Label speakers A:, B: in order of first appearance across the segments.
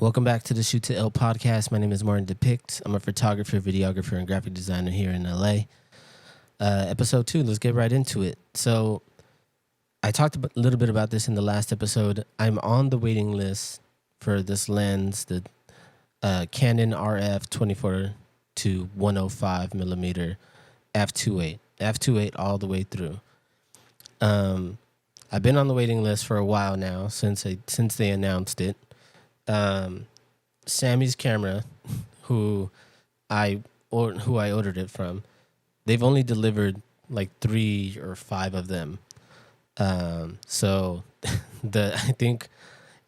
A: Welcome back to the Shoot to Ill podcast. My name is Martin Depict. I'm a photographer, videographer, and graphic designer here in LA. Episode 2, let's get right into it. So I talked a little bit about this in the last episode. I'm on the waiting list for this lens, the Canon RF 24 to 105 millimeter f2.8. f2.8 all the way through. I've been on the waiting list for a while now since they announced it. Sammy's camera, who I ordered it from, they've only delivered like 3 or 5 of them. So I think,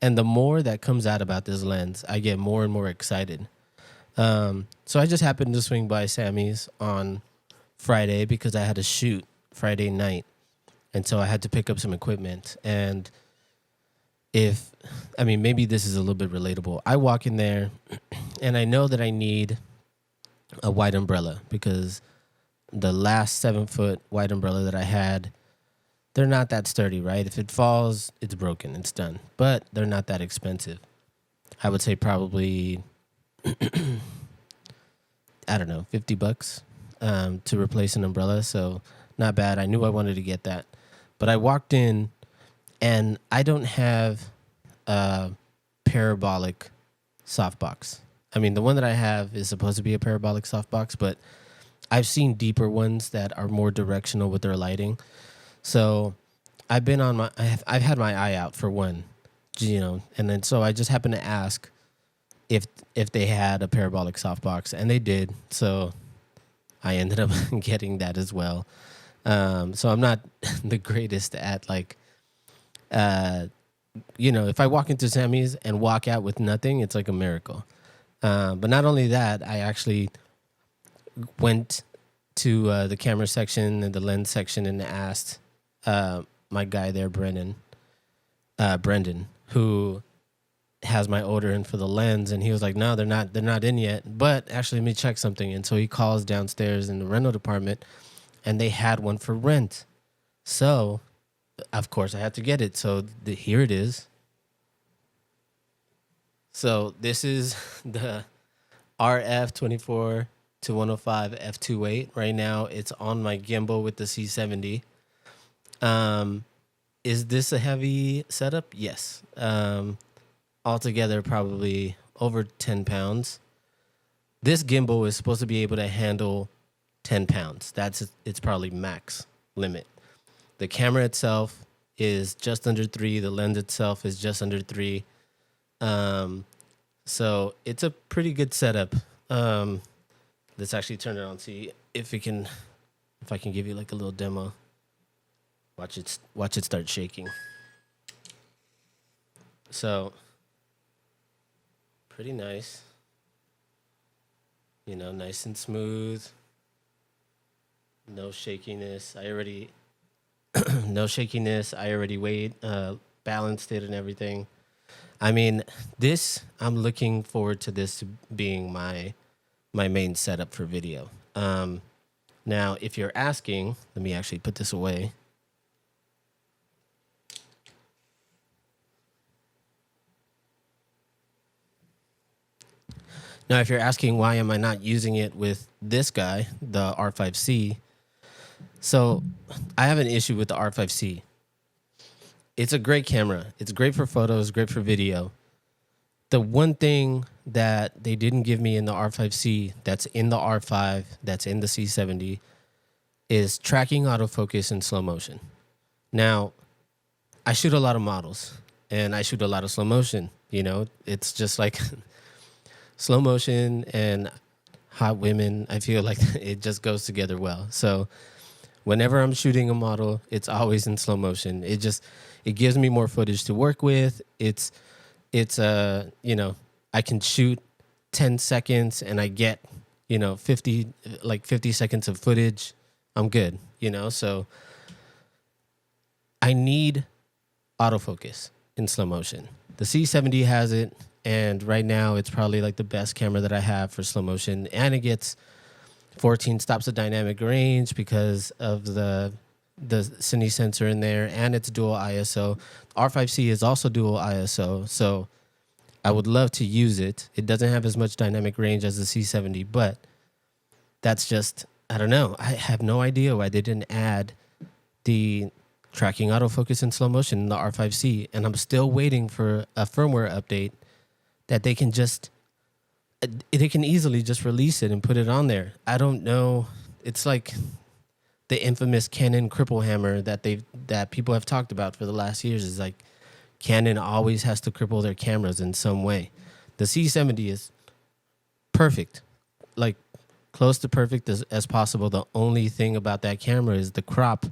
A: and the more that comes out about this lens, I get more and more excited. So I just happened to swing by Sammy's on Friday because I had a shoot Friday night, and so I had to pick up some equipment. And maybe this is a little bit relatable. I walk in there and I know that I need a wide umbrella because the last 7-foot wide umbrella that I had, they're not that sturdy, right? If it falls, it's broken, it's done. But they're not that expensive. I would say probably, I don't know, $50 to replace an umbrella. So not bad. I knew I wanted to get that. But I walked in and I don't have a parabolic softbox. I mean, the one that I have is supposed to be a parabolic softbox, but I've seen deeper ones that are more directional with their lighting. So I've had my eye out for one, and then so I just happened to ask if they had a parabolic softbox, and they did. So I ended up getting that as well. So I'm not the greatest at if I walk into Sammy's and walk out with nothing, it's like a miracle. But not only that, I actually went to the camera section and the lens section and asked my guy there, Brendan, who has my order in for the lens, and he was like, "No, they're not in yet. But actually, let me check something." And so he calls downstairs in the rental department, and they had one for rent. So, of course, I had to get it. So here it is. So this is the RF 24 to 105 f2.8. Right now, it's on my gimbal with the C70. Is this a heavy setup? Yes. Altogether, probably over 10 pounds. This gimbal is supposed to be able to handle 10 pounds. It's probably max limit. The camera itself is just under 3. The lens itself is just under 3. So it's a pretty good setup. Let's actually turn it on, see if I can give you like a little demo. Watch it start shaking. So pretty nice. Nice and smooth. No shakiness. No shakiness. I already weighed, balanced it and everything. I mean, I'm looking forward to this being my main setup for video. Now, if you're asking, let me actually put this away. Now, if you're asking why am I not using it with this guy, the R5C, so I have an issue with the R5C. It's a great camera. It's great for photos, great for video. The one thing that they didn't give me in the R5C that's in the R5, that's in the C70, is tracking autofocus in slow motion. Now, I shoot a lot of models, and I shoot a lot of slow motion. It's just like slow motion and hot women. I feel like it just goes together well. So whenever I'm shooting a model, it's always in slow motion. It gives me more footage to work with. It's I can shoot 10 seconds and I get 50 seconds of footage. I'm good. So I need autofocus in slow motion. The C70 has it, and right now it's probably like the best camera that I have for slow motion, and it gets 14 stops of dynamic range because of the cine sensor in there, and it's dual ISO. R5C is also dual ISO, so I would love to use it. It doesn't have as much dynamic range as the C70, but that's just, I don't know. I have no idea why they didn't add the tracking autofocus in slow motion in the R5C, and I'm still waiting for a firmware update that they can easily just release it and put it on there. I don't know. It's like the infamous Canon cripple hammer that people have talked about for the last years. Is like Canon always has to cripple their cameras in some way. The C70 is perfect, like close to perfect as possible. The only thing about that camera is the crop,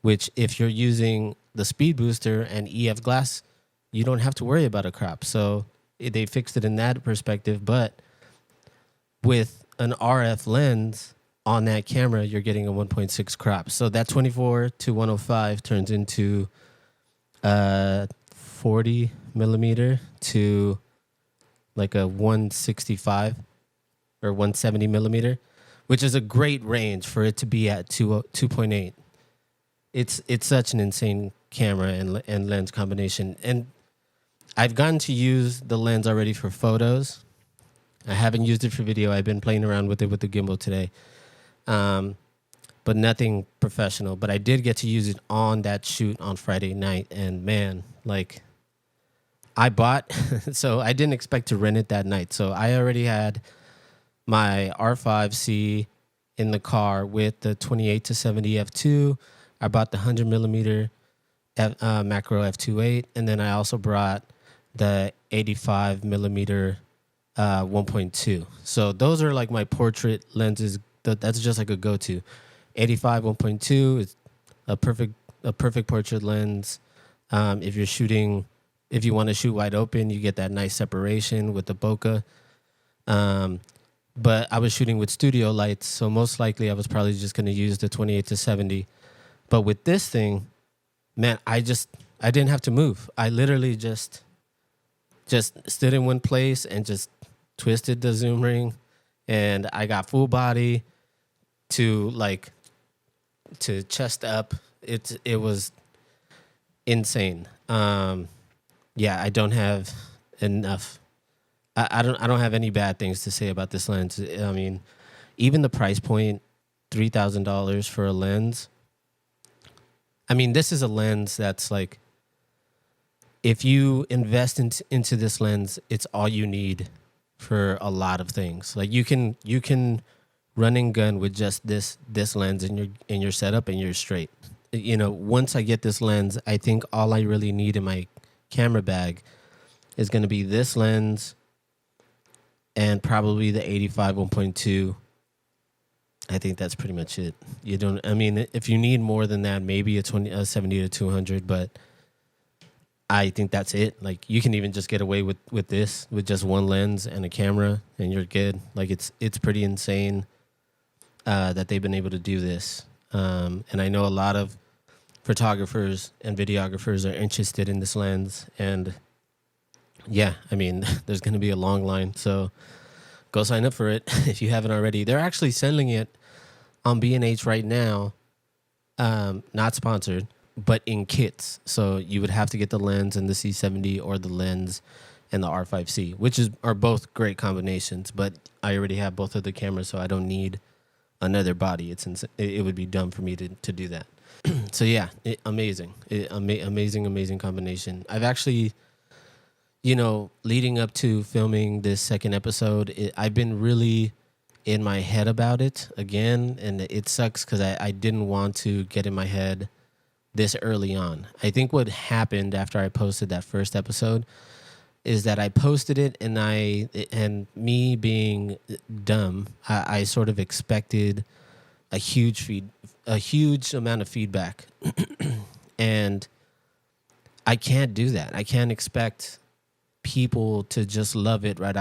A: which if you're using the speed booster and EF glass, you don't have to worry about a crop. So they fixed it in that perspective. But with an RF lens on that camera, you're getting a 1.6 crop. So that 24 to 105 turns into 40 millimeter to like a 165 or 170 millimeter, which is a great range for it to be at 2.8. It's such an insane camera and lens combination. And I've gotten to use the lens already for photos. I haven't used it for video. I've been playing around with it with the gimbal today. But nothing professional. But I did get to use it on that shoot on Friday night. And man, like I bought, so I didn't expect to rent it that night. So I already had my R5C in the car with the 28 to 70 f2. I bought the 100 millimeter macro f2.8. And then I also brought the 85 millimeter 1.2. So those are like my portrait lenses. That's just like a go-to. 85 1.2 is a perfect portrait lens. If you want to shoot wide open, you get that nice separation with the bokeh. But I was shooting with studio lights, so most likely I was probably just going to use the 28 to 70. But with this thing, man, I didn't have to move. I literally just stood in one place and just twisted the zoom ring, and I got full body to chest up. It was insane. Yeah, I don't have enough. I don't have any bad things to say about this lens. I mean, even the price point, $3,000 for a lens. I mean, this is a lens that's like, if you invest into this lens, it's all you need for a lot of things. Like you can run and gun with just this lens in your setup and you're straight. You know, once I get this lens, I think all I really need in my camera bag is going to be this lens and probably the 85 1.2. I think that's pretty much it. I mean, if you need more than that, maybe a 70 to 200, but I think that's it. Like you can even just get away with this, with just one lens and a camera, and you're good. Like it's pretty insane that they've been able to do this. And I know a lot of photographers and videographers are interested in this lens. And yeah, I mean, there's going to be a long line. So go sign up for it if you haven't already. They're actually selling it on B&H right now. Not sponsored, but in kits. So you would have to get the lens and the C70 or the lens and the R5C, which are both great combinations. But I already have both of the cameras, so I don't need another body. It would be dumb for me to do that. So yeah, amazing combination. I've actually, leading up to filming this second episode, I've been really in my head about it again, and it sucks because I didn't want to get in my head this early on. I think what happened after I posted that first episode is that I posted it, and me being dumb, I sort of expected a huge amount of feedback, and I can't do that. I can't expect people to just love it right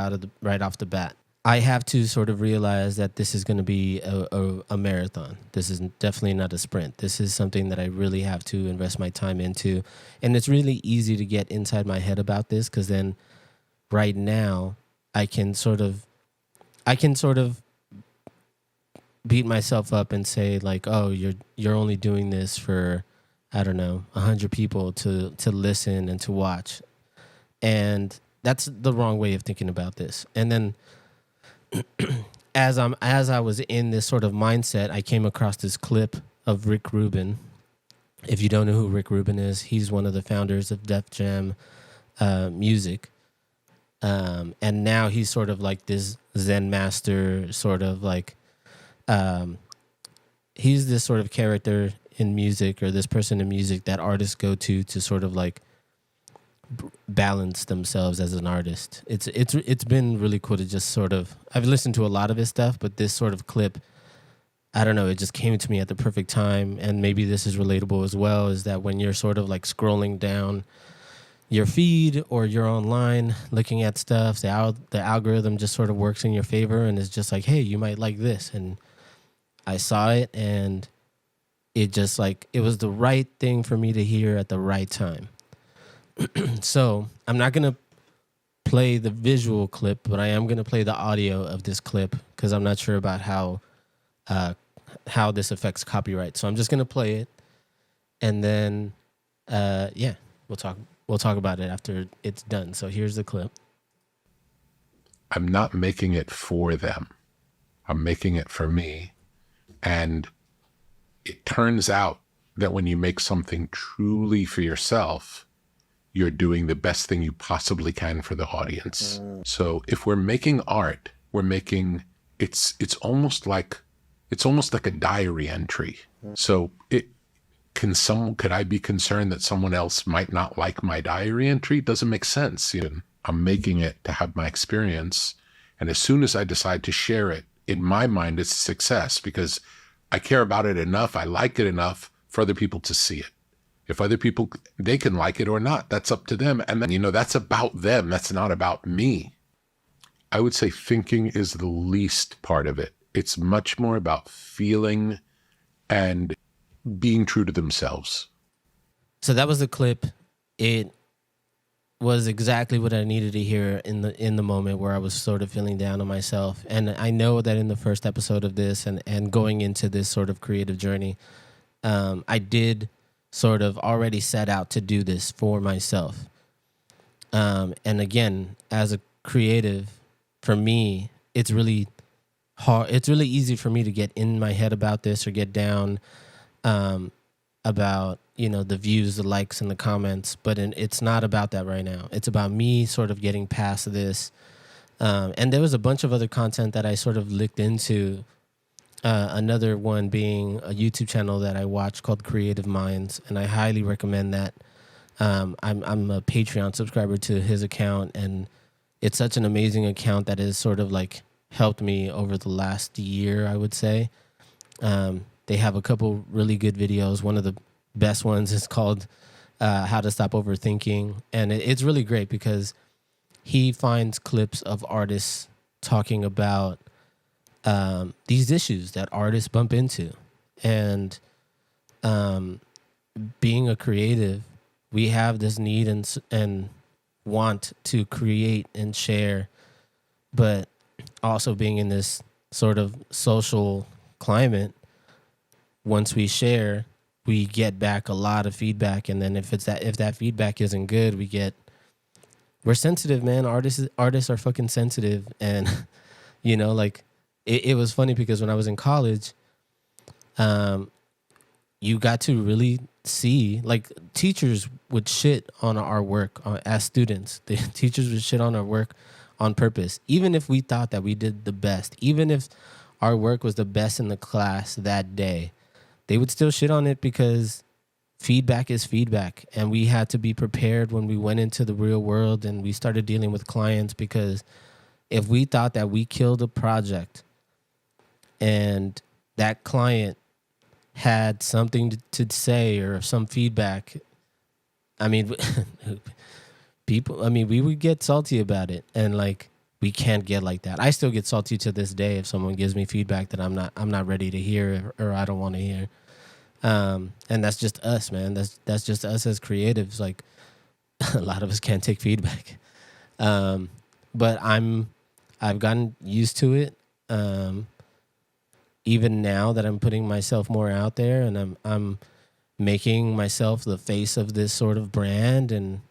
A: off the bat. I have to sort of realize that this is going to be a marathon. This is definitely not a sprint. This is something that I really have to invest my time into. And it's really easy to get inside my head about this, because then right now I can sort of beat myself up and say like, oh, you're only doing this for, I don't know, 100 people to listen and to watch. And that's the wrong way of thinking about this. And then as I was in this sort of mindset, I came across this clip of Rick Rubin. If you don't know who Rick Rubin is, he's one of the founders of Def Jam Music. And now he's sort of like this Zen master, sort of like, he's this sort of character in music, or this person in music that artists go to sort of like balance themselves as an artist. It's been really cool to just sort of, I've listened to a lot of his stuff, but this sort of clip, I don't know, it just came to me at the perfect time. And maybe this is relatable as well, is that when you're sort of like scrolling down your feed or you're online looking at stuff, the algorithm just sort of works in your favor and is just like, hey, you might like this. And I saw it, and it just like, it was the right thing for me to hear at the right time. So I'm not going to play the visual clip, but I am going to play the audio of this clip because I'm not sure about how this affects copyright. So I'm just going to play it, and then we'll talk about it after it's done. So here's the clip.
B: I'm not making it for them. I'm making it for me. And it turns out that when you make something truly for yourself, you're doing the best thing you possibly can for the audience. So if we're making art, it's almost like a diary entry. So could I be concerned that someone else might not like my diary entry? It doesn't make sense. I'm making it to have my experience. And as soon as I decide to share it, in my mind, it's a success because I care about it enough. I like it enough for other people to see it. If other people, they can like it or not, that's up to them. And then, that's about them. That's not about me. I would say thinking is the least part of it. It's much more about feeling and being true to themselves.
A: So that was the clip. It was exactly what I needed to hear in the moment where I was sort of feeling down on myself. And I know that in the first episode of this and going into this sort of creative journey, I did sort of already set out to do this for myself. And again, as a creative, for me, it's really hard. It's really easy for me to get in my head about this or get down about, the views, the likes, and the comments. But it's not about that right now. It's about me sort of getting past this. And there was a bunch of other content that I sort of looked into. Another one being a YouTube channel that I watch called Creative Minds, and I highly recommend that. I'm a Patreon subscriber to his account, and it's such an amazing account that has sort of like helped me over the last year, I would say. They have a couple really good videos. One of the best ones is called How to Stop Overthinking, and it's really great because he finds clips of artists talking about these issues that artists bump into. And being a creative, we have this need and want to create and share, but also being in this sort of social climate, once we share, we get back a lot of feedback. And then if that feedback isn't good, we're sensitive, man. Artists are fucking sensitive. And, like, it was funny because when I was in college, you got to really see, like, teachers would shit on our work as students. The teachers would shit on our work on purpose, even if we thought that we did the best, even if our work was the best in the class that day. They would still shit on it because feedback is feedback. And we had to be prepared when we went into the real world and we started dealing with clients, because if we thought that we killed a project and that client had something to say or some feedback, we would get salty about it. And like, we can't get like that. I still get salty to this day if someone gives me feedback that I'm not ready to hear or I don't want to hear. And that's just us, man. That's just us as creatives. Like, a lot of us can't take feedback. But I've gotten used to it. Even now that I'm putting myself more out there and I'm making myself the face of this sort of brand and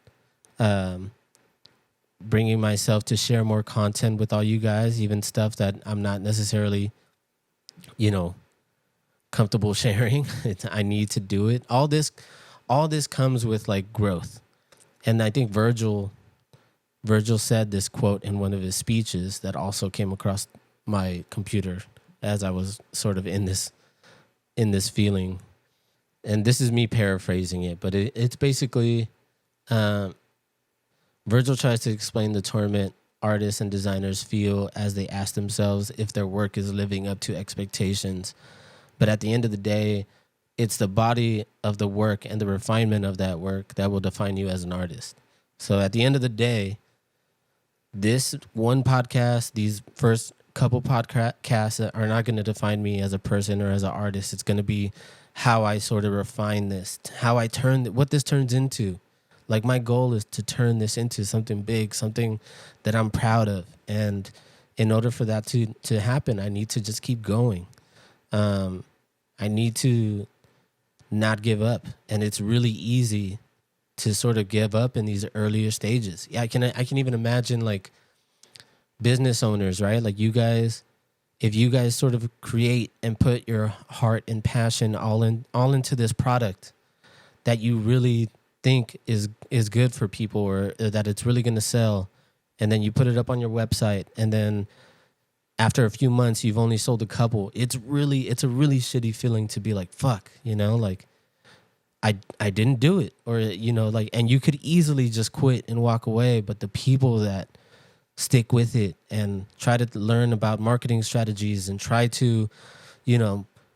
A: bringing myself to share more content with all you guys, even stuff that I'm not necessarily, comfortable sharing. I need to do it. All this comes with like growth. And I think Virgil said this quote in one of his speeches that also came across my computer as I was sort of in this feeling. And this is me paraphrasing it, but it's basically Virgil tries to explain the torment artists and designers feel as they ask themselves if their work is living up to expectations. But at the end of the day, it's the body of the work and the refinement of that work that will define you as an artist. So at the end of the day, this one podcast, these first couple podcasts are not going to define me as a person or as an artist. It's going to be how I sort of refine this, how I what this turns into. Like, my goal is to turn this into something big, something that I'm proud of. And in order for that to happen, I need to just keep going. I need to not give up. And it's really easy to sort of give up in these earlier stages. Yeah, I can even imagine like business owners, right? Like you guys, if you guys sort of create and put your heart and passion all into this product that you really think is good for people, or that it's really going to sell, and then you put it up on your website, and then after a few months you've only sold a couple, it's a really shitty feeling to be like, fuck, like I didn't do it, or like, and you could easily just quit and walk away, but the people that stick with it and try to learn about marketing strategies and try to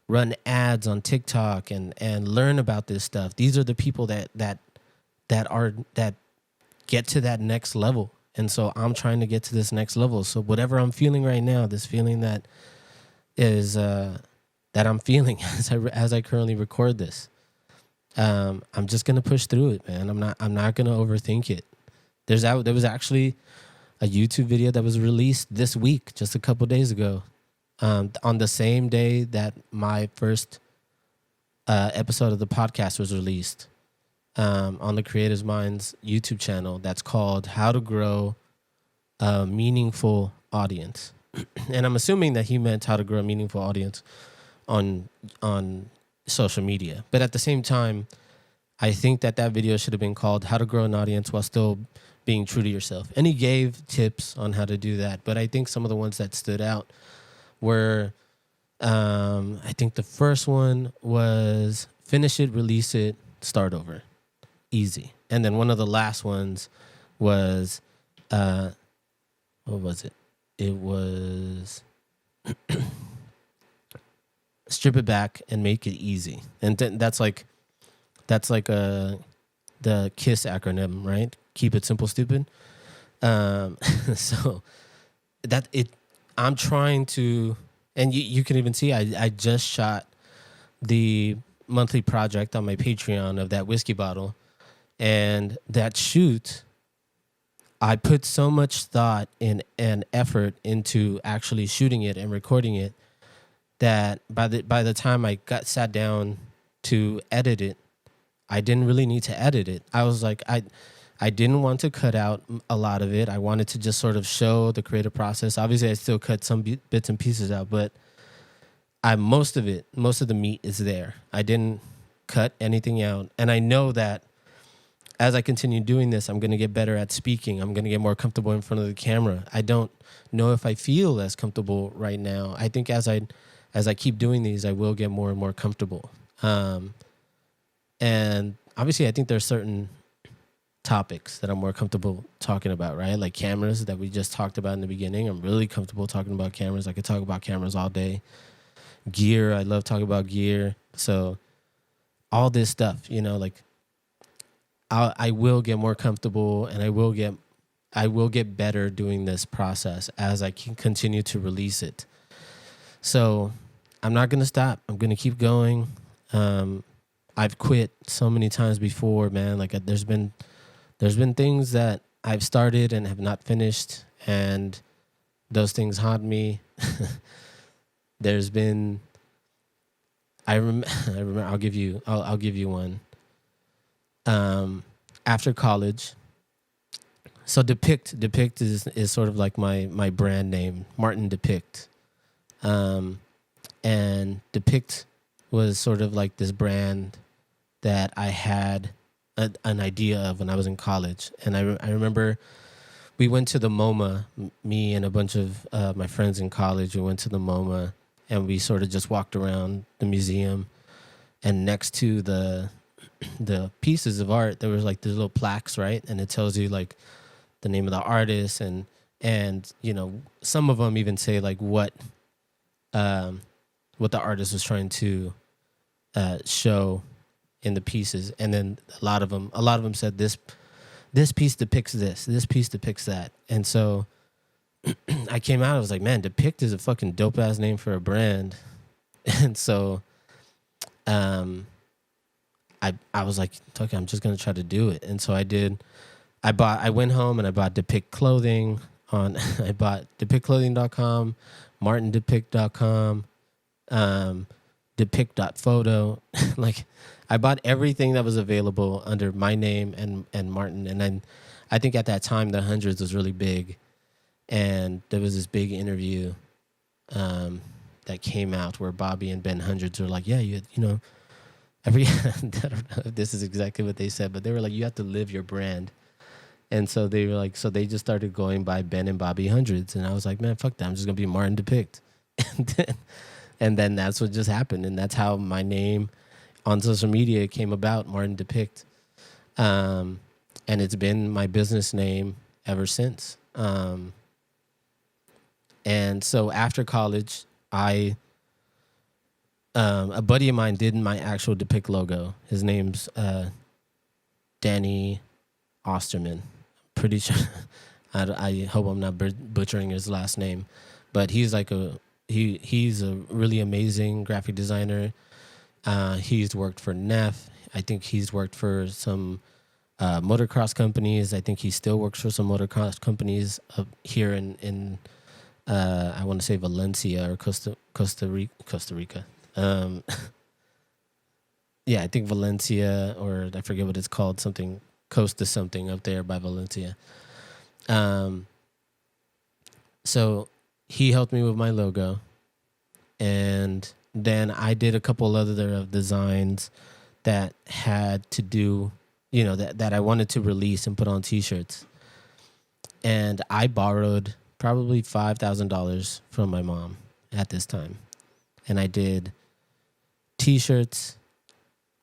A: run ads on TikTok and learn about this stuff, these are the people that get to that next level. And so I'm trying to get to this next level. So whatever I'm feeling right now, this feeling that is that I'm feeling as I currently record this, I'm just gonna push through it, man. I'm not gonna overthink it. There was actually a YouTube video that was released this week, just a couple days ago, on the same day that my first episode of the podcast was released. On the Creative Minds YouTube channel, that's called How to Grow a Meaningful Audience. And I'm assuming that he meant how to grow a meaningful audience on social media. But at the same time, I think that video should have been called How to Grow an Audience While Still Being True to Yourself. And he gave tips on how to do that. But I think some of the ones that stood out were, I think the first one was finish it, release it, start over. Easy. And then one of the last ones was, what was it? It was strip it back and make it easy. And that's like the KISS acronym, right? Keep it simple, stupid. So I'm trying to, and you can even see, I just shot the monthly project on my Patreon of that whiskey bottle. And that shoot, I put so much thought and effort into actually shooting it and recording it that by the time I sat down to edit it, I didn't really need to edit it. I was like, I didn't want to cut out a lot of it. I wanted to just sort of show the creative process. Obviously, I still cut some bits and pieces out, but most of the meat is there. I didn't cut anything out. And I know that as I continue doing this, I'm going to get better at speaking. I'm going to get more comfortable in front of the camera. I don't know if I feel as comfortable right now. I think as I keep doing these, I will get more and more comfortable. And obviously, I think there's certain topics that I'm more comfortable talking about, right? Like cameras that we just talked about in the beginning. I'm really comfortable talking about cameras. I could talk about cameras all day. Gear, I love talking about gear. So all this stuff, like I will get more comfortable, and I will get better doing this process as I can continue to release it. So I'm not going to stop. I'm going to keep going. I've quit so many times before, man. Like there's been things that I've started and have not finished, and those things haunt me. There's been, I remember. I'll give you one. After college, So Depict is sort of like my brand name, Martin Depict. And Depict was sort of like this brand that I had an idea of when I was in college. And I remember we went to the MoMA, me and a bunch of my friends in college. We went to the MoMA and we sort of just walked around the museum. And next to the pieces of art, there was like these little plaques, right? And it tells you like the name of the artist and you know, some of them even say like what the artist was trying to show in the pieces. And then a lot of them said this piece depicts this piece depicts that. And so I came out, I was like, man, Depict is a fucking dope ass name for a brand. And so I was like, okay, I'm just gonna try to do it. And so I did. I went home and I bought Depict clothing I bought depictclothing.com, martindepict.com, depict.photo. Like I bought everything that was available under my name and Martin. And then I think at that time the Hundreds was really big. And there was this big interview that came out where Bobby and Ben Hundreds were like, yeah, you know, I don't know if this is exactly what they said, but they were like, you have to live your brand. And so they were like, so they just started going by Ben and Bobby Hundreds. And I was like, man, fuck that. I'm just going to be Martin Depict. And then that's what just happened. And that's how my name on social media came about, Martin Depict. And it's been my business name ever since. And so after college, a buddy of mine did my actual Depict logo. His name's Danny Osterman. Pretty sure. I hope I'm not butchering his last name, but he's like he's a really amazing graphic designer. He's worked for Neff. I think he's worked for some motocross companies. I think he still works for some motocross companies up here in I want to say Valencia or Costa Rica. Yeah, I think Valencia, or I forget what it's called, something Costa something up there by Valencia. So he helped me with my logo, and then I did a couple other designs that had to do, you know, that I wanted to release and put on t-shirts. And I borrowed probably $5,000 from my mom at this time. And I did t-shirts,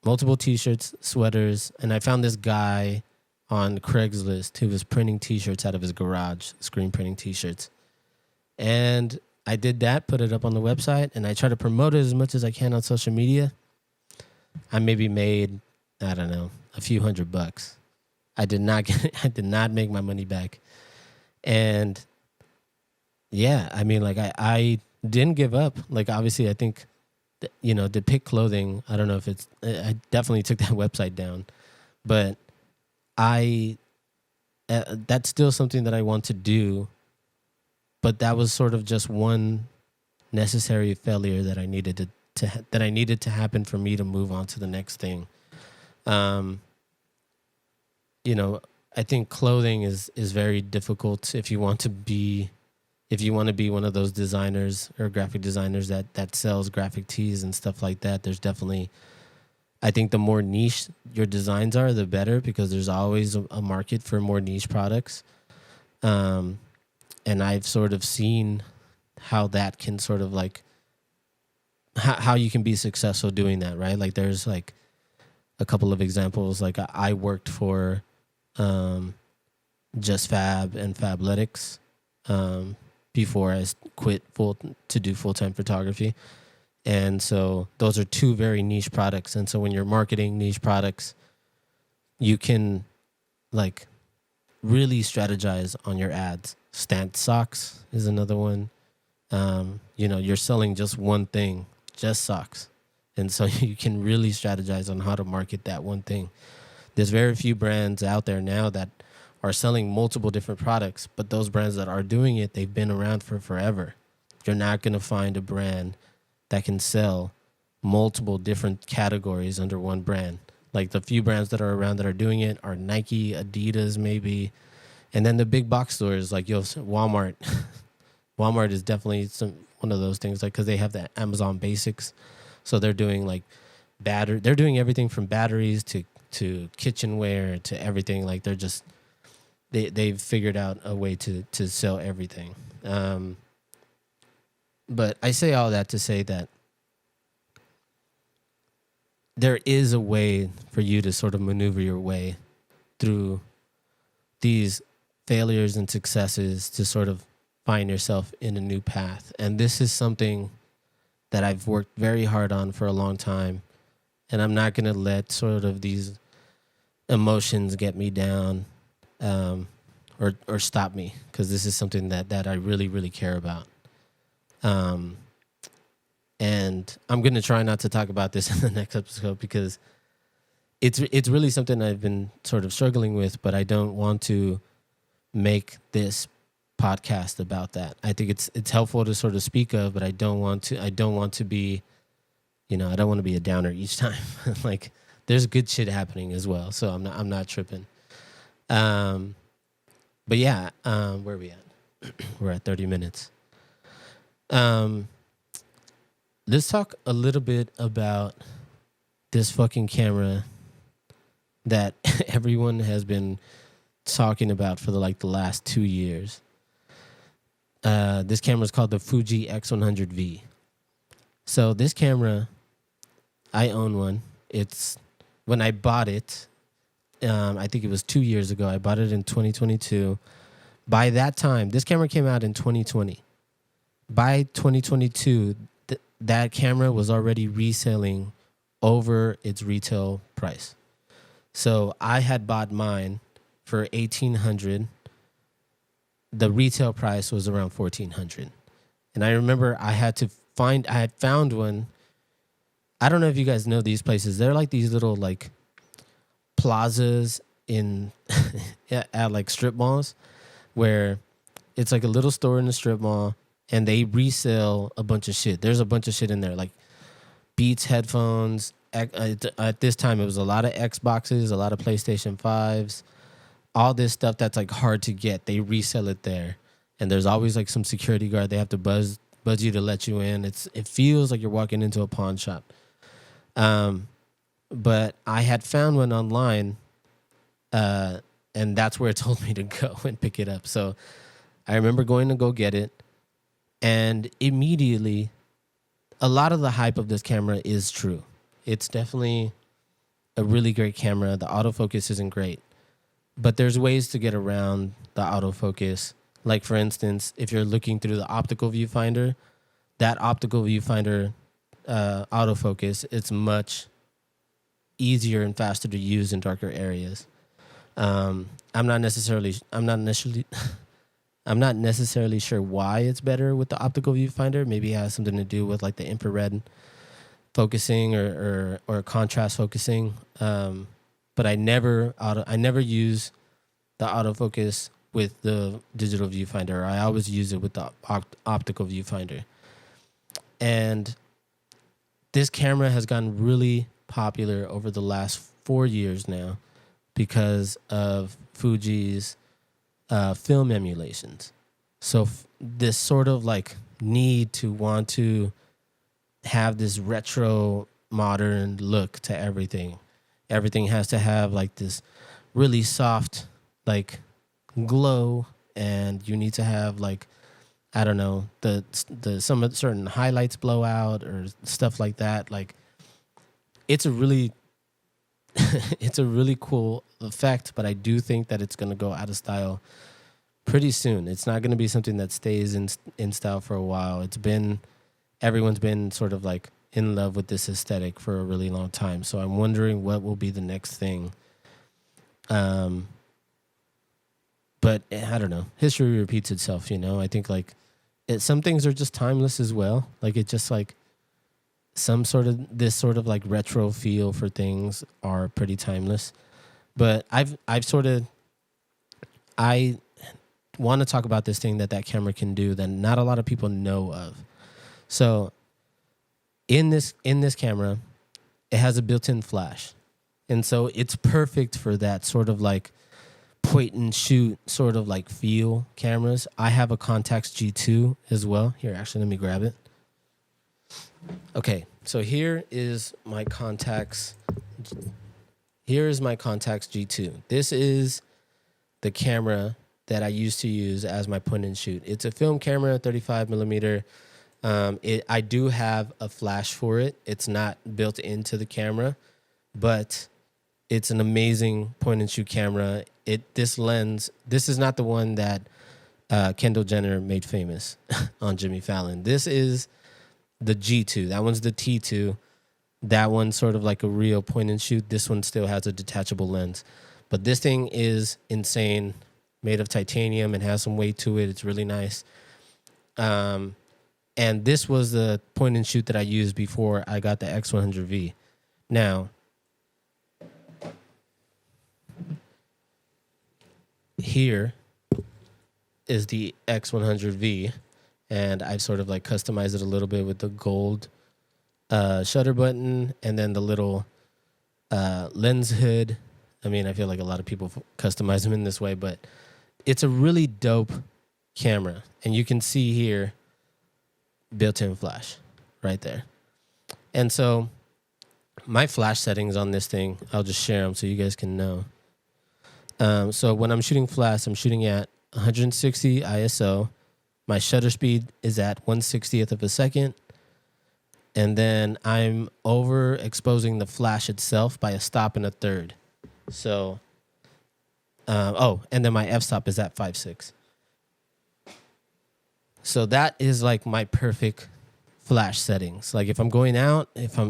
A: multiple t-shirts, sweaters, and I found this guy on Craigslist who was printing t-shirts out of his garage, screen printing t-shirts. And I did that, put it up on the website, and I try to promote it as much as I can on social media. I maybe made, I don't know, a few $100. I did not make my money back. And yeah, I mean, like I didn't give up. Like obviously I think, you know, Depict clothing, I don't know if it's, I definitely took that website down, but that's still something that I want to do. But that was sort of just one necessary failure that I needed to happen for me to move on to the next thing. You know, I think clothing is very difficult if you want to be one of those designers or graphic designers that sells graphic tees and stuff like that. There's definitely, I think the more niche your designs are, the better, because there's always a market for more niche products. And I've sort of seen how that can sort of like, how you can be successful doing that, right? Like there's like a couple of examples. Like I worked for Just Fab and Fabletics before I quit to do full-time photography. And so those are two very niche products. And so when you're marketing niche products, you can like really strategize on your ads. Stant socks is another one. You know, you're selling just one thing, just socks. And so you can really strategize on how to market that one thing. There's very few brands out there now that are selling multiple different products, but those brands that are doing it, they've been around for forever. You're not going to find a brand that can sell multiple different categories under one brand. Like the few brands that are around that are doing it are Nike, Adidas, maybe, And then the big box stores like Walmart. Walmart is definitely one of those things, like, because they have the Amazon Basics, so they're doing like they're doing everything from batteries to kitchenware to everything. Like they've figured out a way to sell everything. But I say all that to say that there is a way for you to sort of maneuver your way through these failures and successes to sort of find yourself in a new path. And this is something that I've worked very hard on for a long time. And I'm not going to let sort of these emotions get me down or stop me, because this is something that I really, really care about. And I'm going to try not to talk about this in the next episode, because it's really something I've been sort of struggling with, but I don't want to make this podcast about that. I think it's helpful to sort of speak of, but I don't want to be, I don't want to be a downer each time. Like, there's good shit happening as well, so I'm not tripping. But yeah, where are we at? We're at 30 minutes. Let's talk a little bit about this fucking camera that everyone has been talking about for the last 2 years. This camera is called the Fuji X100V. So this camera, I own one. It's when I bought it, I think it was 2 years ago. I bought it in 2022. By that time, this camera came out in 2020. By 2022, that camera was already reselling over its retail price. So I had bought mine for $1,800. The retail price was around $1,400. And I remember I had found one. I don't know if you guys know these places. They're like these little like plazas in at like strip malls, where it's like a little store in the strip mall and they resell a bunch of shit. There's a bunch of shit in there, like Beats headphones. At this time, it was a lot of Xboxes, a lot of PlayStation 5s, all this stuff that's like hard to get. They resell it there. And there's always like some security guard. They have to buzz you to let you in. It feels like you're walking into a pawn shop. But I had found one online, and that's where it told me to go and pick it up. So I remember going to go get it, and immediately, a lot of the hype of this camera is true. It's definitely a really great camera. The autofocus isn't great, but there's ways to get around the autofocus. Like, for instance, if you're looking through the optical viewfinder, that optical viewfinder autofocus, it's much easier and faster to use in darker areas. I'm not necessarily sure why it's better with the optical viewfinder. Maybe it has something to do with like the infrared focusing or contrast focusing. But I never use the autofocus with the digital viewfinder. I always use it with the optical viewfinder. And this camera has gotten really popular over the last 4 years now because of Fuji's film emulations. So this sort of like need to want to have this retro modern look to everything. Everything has to have like this really soft like glow, and you need to have like, I don't know, the some of certain highlights blow out or stuff like that. Like, it's a really cool effect, but I do think that it's going to go out of style pretty soon. It's not going to be something that stays in style for a while. Everyone's been sort of like in love with this aesthetic for a really long time. So I'm wondering what will be the next thing. But I don't know. History repeats itself, you know. I think like some things are just timeless as well. Like, it just like this sort of like retro feel for things are pretty timeless. But I want to talk about this thing that camera can do that not a lot of people know of. So in this camera, it has a built-in flash. And so it's perfect for that sort of like point and shoot sort of like feel cameras. I have a Contax G2 as well. Here, actually, let me grab it. Okay, so here is my Contax. Here is my Contax G2. This is the camera that I used to use as my point and shoot. It's a film camera, 35 millimeter. I do have a flash for it. It's not built into the camera, but it's an amazing point and shoot camera. This lens, this is not the one that Kendall Jenner made famous on Jimmy Fallon. This is the G2. That one's the T2. That one's sort of like a real point and shoot. This one still has a detachable lens. But this thing is insane, made of titanium and has some weight to it. It's really nice. And this was the point and shoot that I used before I got the X100V. Now, here is the X100V, and I've sort of like customized it a little bit with the gold shutter button and then the little lens hood. I mean, I feel like a lot of people customize them in this way, but it's a really dope camera. And you can see here built-in flash right there. And so my flash settings on this thing, I'll just share them so you guys can know. So when I'm shooting flash, I'm shooting at 160 ISO. My shutter speed is at 1/60th of a second. And then I'm overexposing the flash itself by a stop and a third. So, and then my f-stop is at 5.6. So that is like my perfect flash settings. Like if I'm going out,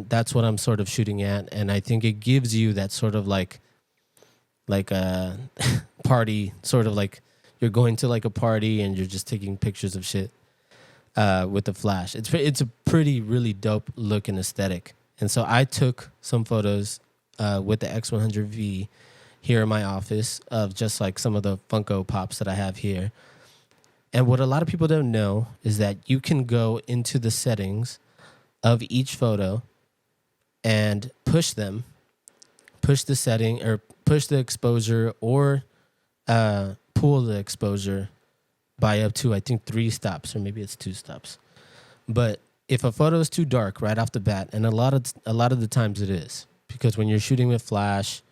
A: that's what I'm sort of shooting at. And I think it gives you that sort of like a party, sort of like you're going to like a party and you're just taking pictures of shit with the flash. It's a pretty, really dope look and aesthetic. And so I took some photos with the X100V here in my office of just like some of the Funko Pops that I have here. And what a lot of people don't know is that you can go into the settings of each photo and push the setting or push the exposure or pull the exposure by up to, I think, 3 stops, or maybe it's 2 stops. But if a photo is too dark right off the bat, and a lot of the times it is, because when you're shooting with flash,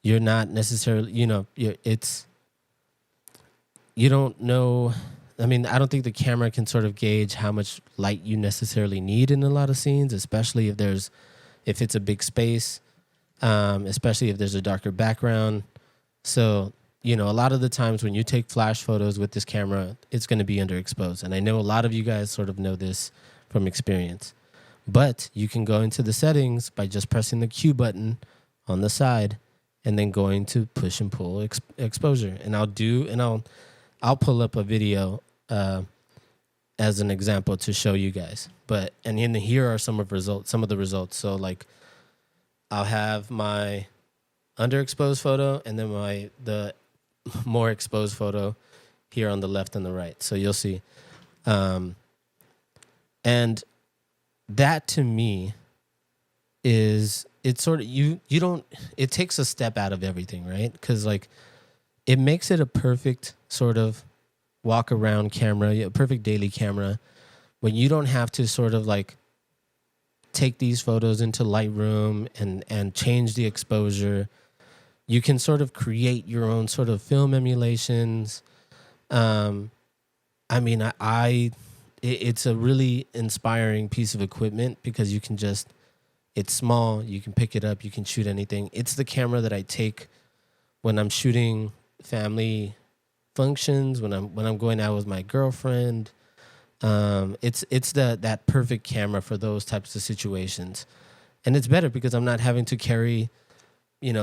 A: you're not necessarily, you don't know. I mean, I don't think the camera can sort of gauge how much light you necessarily need in a lot of scenes, especially if it's a big space, especially if there's a darker background. So, a lot of the times when you take flash photos with this camera, it's going to be underexposed. And I know a lot of you guys sort of know this from experience. But you can go into the settings by just pressing the Q button on the side and then going to push and pull exposure. And I'll pull up a video as an example to show you guys. Here are some of the results. So like I'll have my underexposed photo and then the more exposed photo here on the left and the right. So you'll see. And that to me is, it's sort of, it takes a step out of everything, right? Because like it makes it a perfect sort of walk around camera, a perfect daily camera, when you don't have to sort of like take these photos into Lightroom and change the exposure. You can sort of create your own sort of film emulations. It's a really inspiring piece of equipment because you can it's small, you can pick it up, you can shoot anything. It's the camera that I take when I'm shooting family functions, when I'm going out with my girlfriend. It's that perfect camera for those types of situations. And it's better because I'm not having to carry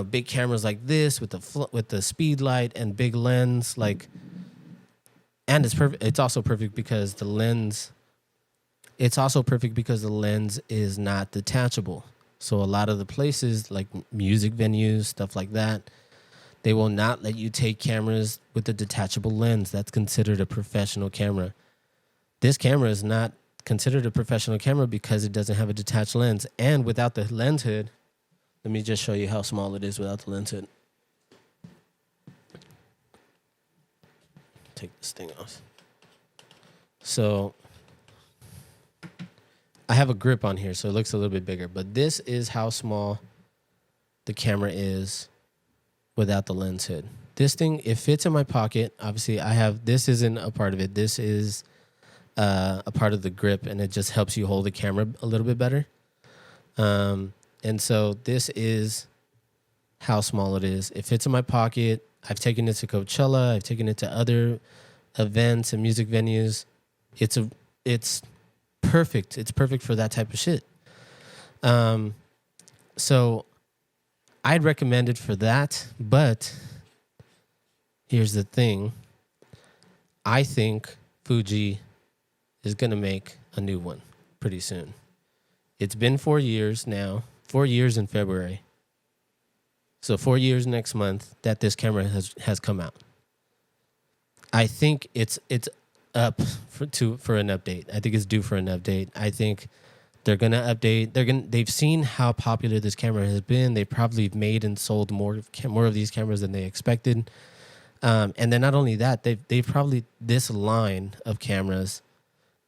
A: big cameras like this with the speed light and big lens, and it's perfect. It's also perfect because the lens is not detachable. So a lot of the places like music venues, stuff like that, they will not let you take cameras with a detachable lens. That's considered a professional camera. This camera is not considered a professional camera because it doesn't have a detached lens. And without the lens hood, let me just show you how small it is without the lens hood. take this thing off. So I have a grip on here, so it looks a little bit bigger. But this is how small the camera is without the lens hood. This thing, it fits in my pocket. Obviously, this isn't a part of it. This is a part of the grip, and it just helps you hold the camera a little bit better. And so this is how small it is. It fits in my pocket. I've taken it to Coachella. I've taken it to other events and music venues. It's perfect. It's perfect for that type of shit. So I'd recommend it for that, but here's the thing. I think Fuji is going to make a new one pretty soon. It's been 4 years now, 4 years in February. So 4 years next month that this camera has come out. I think it's up for an update. I think it's due for an update. I think they're gonna update. They've seen how popular this camera has been. They probably made and sold more of these cameras than they expected. And then not only that, they probably, this line of cameras,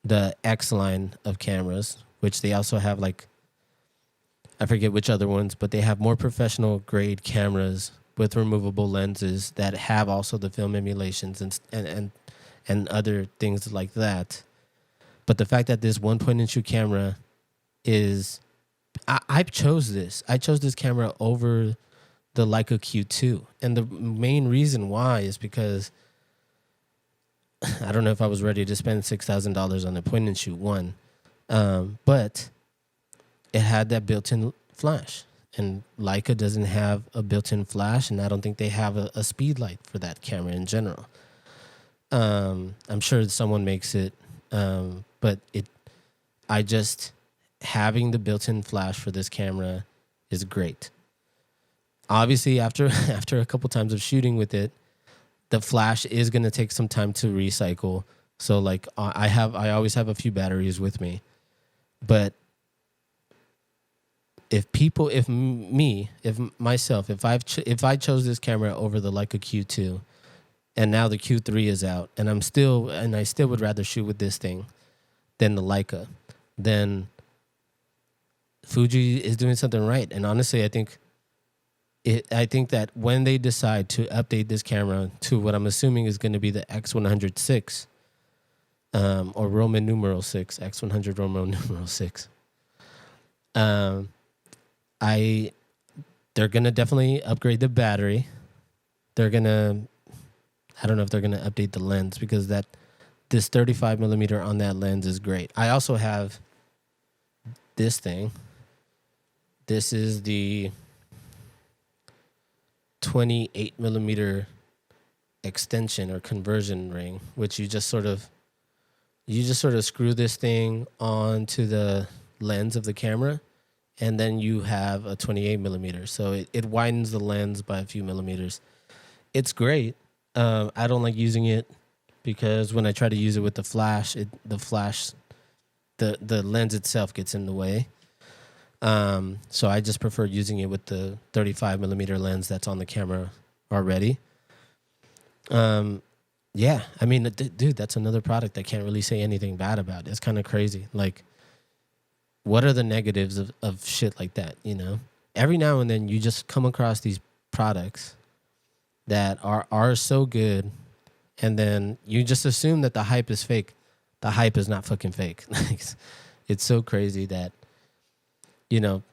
A: the X line of cameras, which they also have, like, I forget which other ones, but they have more professional grade cameras with removable lenses that have also the film emulations and other things like that. But the fact that this 1.8-inch camera is, I chose this. I chose this camera over the Leica Q2. And the main reason why is because I don't know if I was ready to spend $6,000 on a point-and-shoot one. But it had that built-in flash. And Leica doesn't have a built-in flash, and I don't think they have a speed light for that camera in general. I'm sure someone makes it, but having the built-in flash for this camera is great. Obviously, after a couple times of shooting with it, the flash is going to take some time to recycle. So, like, I always have a few batteries with me, but if I chose this camera over the Leica Q2, and now the Q3 is out, and I still would rather shoot with this thing than the Leica, then Fuji is doing something right. And honestly, I think that when they decide to update this camera to what I'm assuming is going to be the X100 or Roman numeral 6, X100 Roman numeral 6, they're gonna definitely upgrade the battery. I don't know if they're gonna update the lens, because this 35mm on that lens is great. I also have this thing. This is the 28mm extension or conversion ring, which you just sort of screw this thing onto the lens of the camera, and then you have a 28mm. So it widens the lens by a few millimeters. It's great. I don't like using it because when I try to use it with the flash, the lens itself gets in the way. So I just prefer using it with the 35mm lens that's on the camera already. Yeah, I mean, dude, that's another product I can't really say anything bad about. It's kind of crazy. Like, what are the negatives of shit like that, you know? Every now and then you just come across these products that are so good, and then you just assume that the hype is fake. The hype is not fucking fake. It's so crazy that, you know,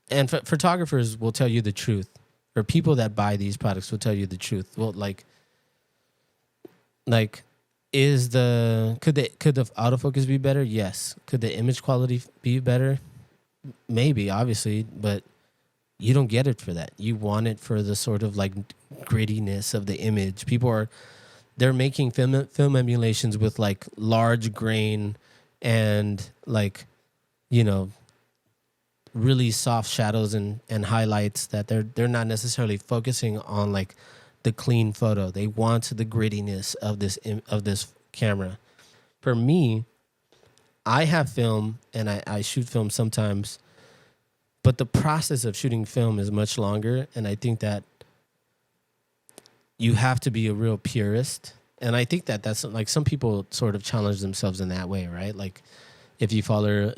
A: and photographers will tell you the truth, or people that buy these products will tell you the truth. Well, like could the autofocus be better? Yes. Could the image quality be better? Maybe, obviously, but you don't get it for that. You want it for the sort of like grittiness of the image. They're making film emulations with like large grain and like, you know, really soft shadows and highlights that they're not necessarily focusing on like the clean photo. They want the grittiness of this camera. For me, I have film and I shoot film sometimes, but the process of shooting film is much longer, and I think that you have to be a real purist And I think that that's like some people sort of challenge themselves in that way, right? Like if you follow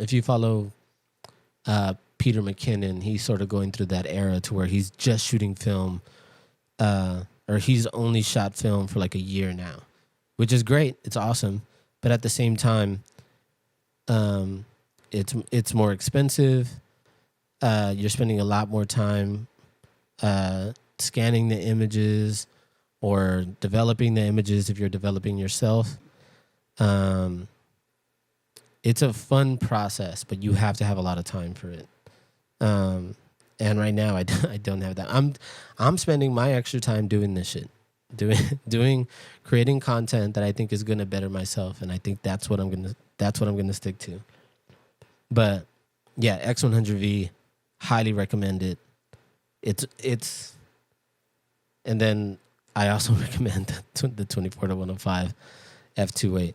A: Peter McKinnon, he's sort of going through that era to where he's just shooting film, or he's only shot film for like a year now, which is great. It's awesome. But at the same time, it's more expensive. You're spending a lot more time scanning the images or developing the images if you're developing yourself. It's a fun process, but you have to have a lot of time for it. And right now I don't have that. I'm spending my extra time doing this shit, creating content that I think is going to better myself. And I think that's what I'm going to stick to. But yeah, X100V, highly recommend it. It's, and then I also recommend the 24-105 F2.8.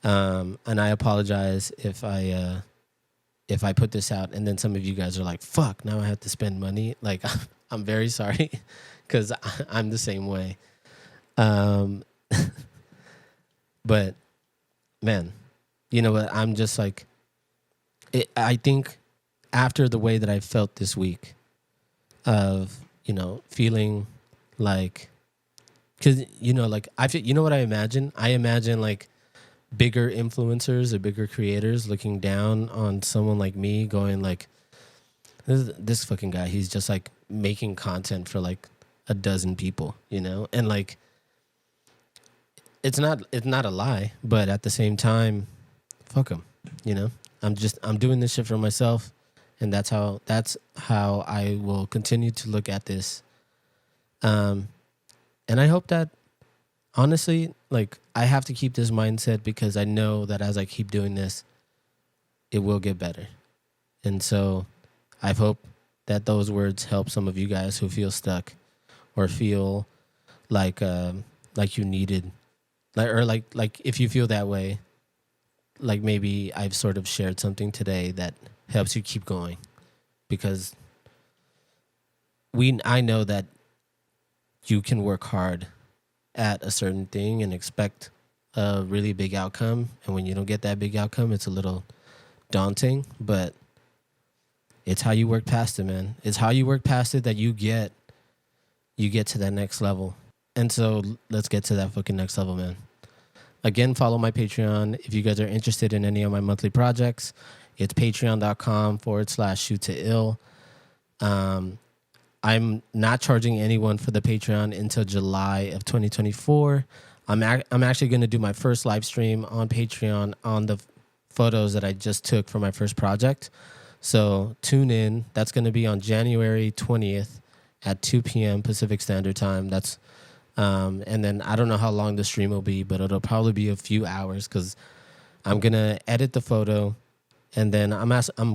A: And I apologize if I put this out and then some of you guys are like, fuck, now I have to spend money. Like, I'm very sorry because I'm the same way. But man, you know what? I'm just like, I think after the way that I felt this week of, feeling like, because, like I feel, you know what I imagine? I imagine like bigger influencers or bigger creators looking down on someone like me going like, this fucking guy, he's just like making content for like a dozen people, and like, it's not a lie, but at the same time, fuck him, I'm doing this shit for myself, and that's how I will continue to look at this. And I hope that, honestly, like, I have to keep this mindset because I know that as I keep doing this, it will get better. And so I hope that those words help some of you guys who feel stuck or feel like you needed, like if you feel that way, like maybe I've sort of shared something today that helps you keep going, because I know that you can work hard at a certain thing and expect a really big outcome, and when you don't get that big outcome, it's a little daunting, but it's how you work past it, man. It's how you work past it that you get to that next level. And so let's get to that fucking next level, man. Again, follow my Patreon if you guys are interested in any of my monthly projects. It's patreon.com/shoot2ill. I'm not charging anyone for the Patreon until July of 2024. I'm actually going to do my first live stream on Patreon on the photos that I just took for my first project. So tune in. That's going to be on January 20th at 2 p.m. Pacific Standard Time. That's and then I don't know how long the stream will be, but it'll probably be a few hours because I'm going to edit the photo, and then I'm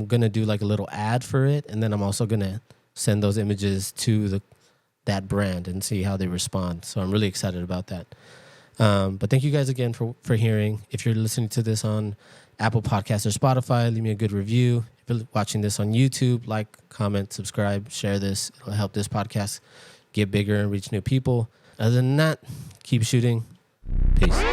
A: going to do like a little ad for it, and then I'm also going to send those images to that brand and see how they respond. So I'm really excited about that. But thank you guys again for hearing. If you're listening to this on Apple Podcasts or Spotify, leave me a good review. If you're watching this on YouTube, like, comment, subscribe, share this. It'll help this podcast get bigger and reach new people. Other than that, keep shooting. Peace.